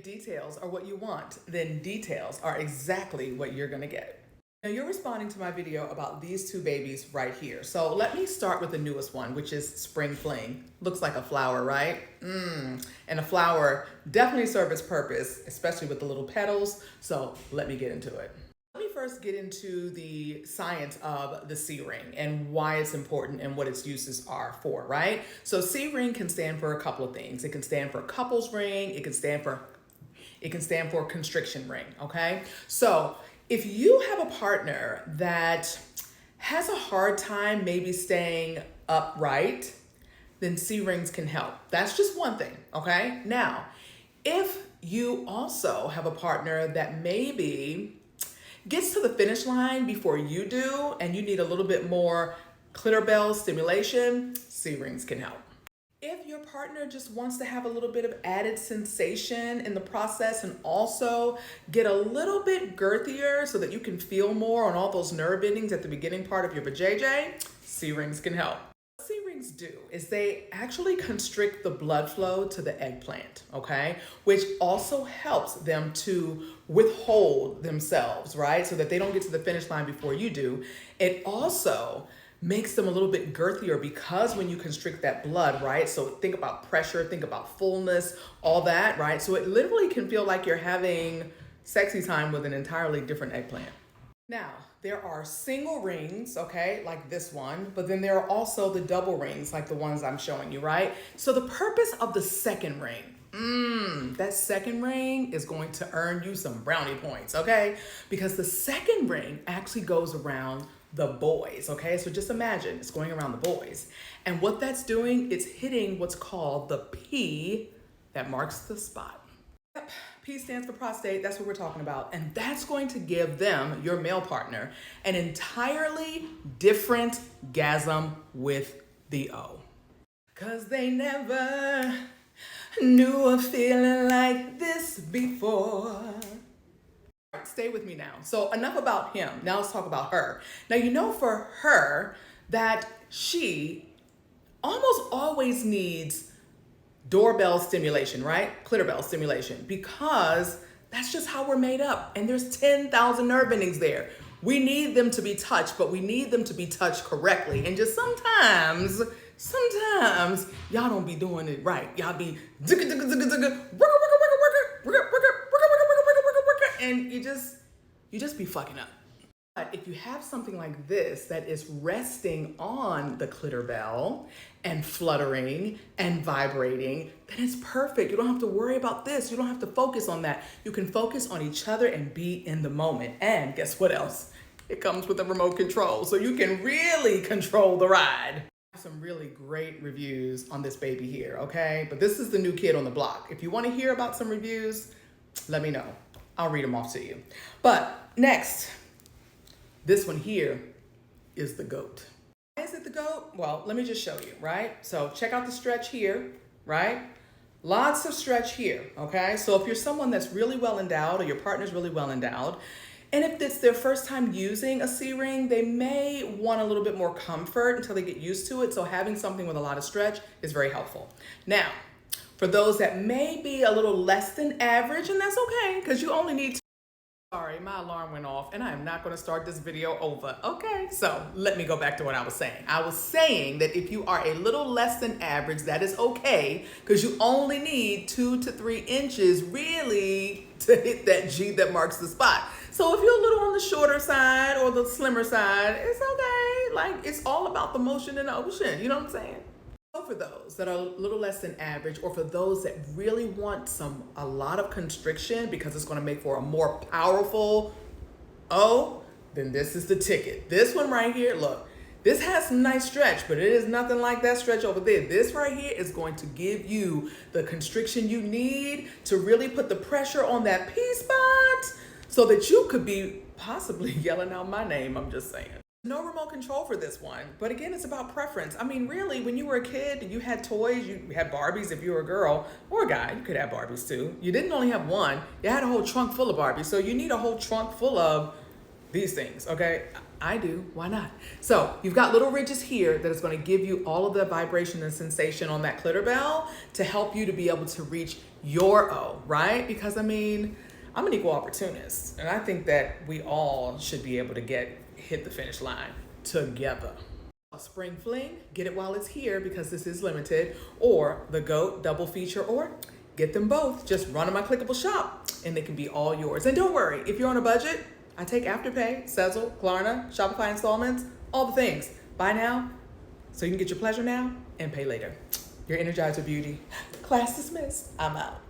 details are what you want, then details are exactly what you're gonna get. Now you're responding to my video about these two babies right here. So let me start with the newest one, which is Spring Fling. Looks like a flower, right? And a flower definitely serves its purpose, especially with the little petals. So let me get into it. Let me first get into the science of the C-ring and why it's important and what its uses are for, right? So C-ring can stand for a couple of things. It can stand for couples ring. It can stand for constriction ring, okay? So if you have a partner that has a hard time maybe staying upright, then C-rings can help. That's just one thing, okay? Now, if you also have a partner that maybe gets to the finish line before you do and you need a little bit more clitoral stimulation, C-rings can help. If your partner just wants to have a little bit of added sensation in the process and also get a little bit girthier so that you can feel more on all those nerve endings at the beginning part of your vajayjay, C-rings can help. What C-rings do is they actually constrict the blood flow to the eggplant, okay? Which also helps them to withhold themselves, right? So that they don't get to the finish line before you do. It also makes them a little bit girthier because when you constrict that blood, right? So think about pressure, think about fullness, all that, right? So it literally can feel like you're having sexy time with an entirely different eggplant. Now, there are single rings, okay, like this one, but then there are also the double rings like the ones I'm showing you, right? So the purpose of the second ring, that second ring is going to earn you some brownie points, okay? Because the second ring actually goes around the boys, okay? So just imagine it's going around the boys. And what that's doing, it's hitting what's called the P that marks the spot. Yep, P stands for prostate, that's what we're talking about. And that's going to give them, your male partner, an entirely different gasm with the O. 'Cause they never knew a feeling like this before. Stay with me now. So enough about him. Now let's talk about her. Now, you know for her that she almost always needs doorbell stimulation, right? Clitoral stimulation, because that's just how we're made up. And there's 10,000 nerve endings there. We need them to be touched, but we need them to be touched correctly. And just sometimes y'all don't be doing it right. Y'all be and you just be fucking up. But if you have something like this that is resting on the clitoral and fluttering and vibrating, then it's perfect. You don't have to worry about this. You don't have to focus on that. You can focus on each other and be in the moment. And guess what else? It comes with a remote control, so you can really control the ride. I have some really great reviews on this baby here, okay? But this is the new kid on the block. If you want to hear about some reviews, let me know. I'll read them off to you. But next, this one here is the GOAT. Why is it the GOAT? Well, let me just show you, right? So check out the stretch here, right? Lots of stretch here, okay? So if you're someone that's really well endowed or your partner's really well endowed, and if it's their first time using a C-ring, they may want a little bit more comfort until they get used to it. So having something with a lot of stretch is very helpful. Now, for those that may be a little less than average, and that's okay, because you only need to. Sorry, my alarm went off, and I am not going to start this video over. Okay, so let me go back to what I was saying. I was saying that if you are a little less than average, that is okay, because you only need 2 to 3 inches really to hit that G that marks the spot. So if you're a little on the shorter side or the slimmer side, it's okay. Like, it's all about the motion in the ocean. You know what I'm saying? So for those that are a little less than average, or for those that really want a lot of constriction because it's going to make for a more powerful O, then this is the ticket. This one right here, look, this has some nice stretch, but it is nothing like that stretch over there. This right here is going to give you the constriction you need to really put the pressure on that P spot so that you could be possibly yelling out my name. I'm just saying. No remote control for this one, but again, it's about preference. I mean, really, when you were a kid, you had toys, you had Barbies if you were a girl, or a guy, you could have Barbies too. You didn't only have one, you had a whole trunk full of Barbies, so you need a whole trunk full of these things, okay? I do, why not? So you've got little ridges here that is going to give you all of the vibration and sensation on that clitoral to help you to be able to reach your O, right? Because I mean, I'm an equal opportunist, and I think that we all should be able to hit the finish line together. Spring Fling, get it while it's here because this is limited, or the GOAT double feature, or get them both. Just run on my clickable shop and they can be all yours. And don't worry, if you're on a budget, I take Afterpay, Sezzle, Klarna, Shopify installments, all the things. Buy now so you can get your pleasure now and pay later. Your Energizer Beauty. Class dismissed. I'm out.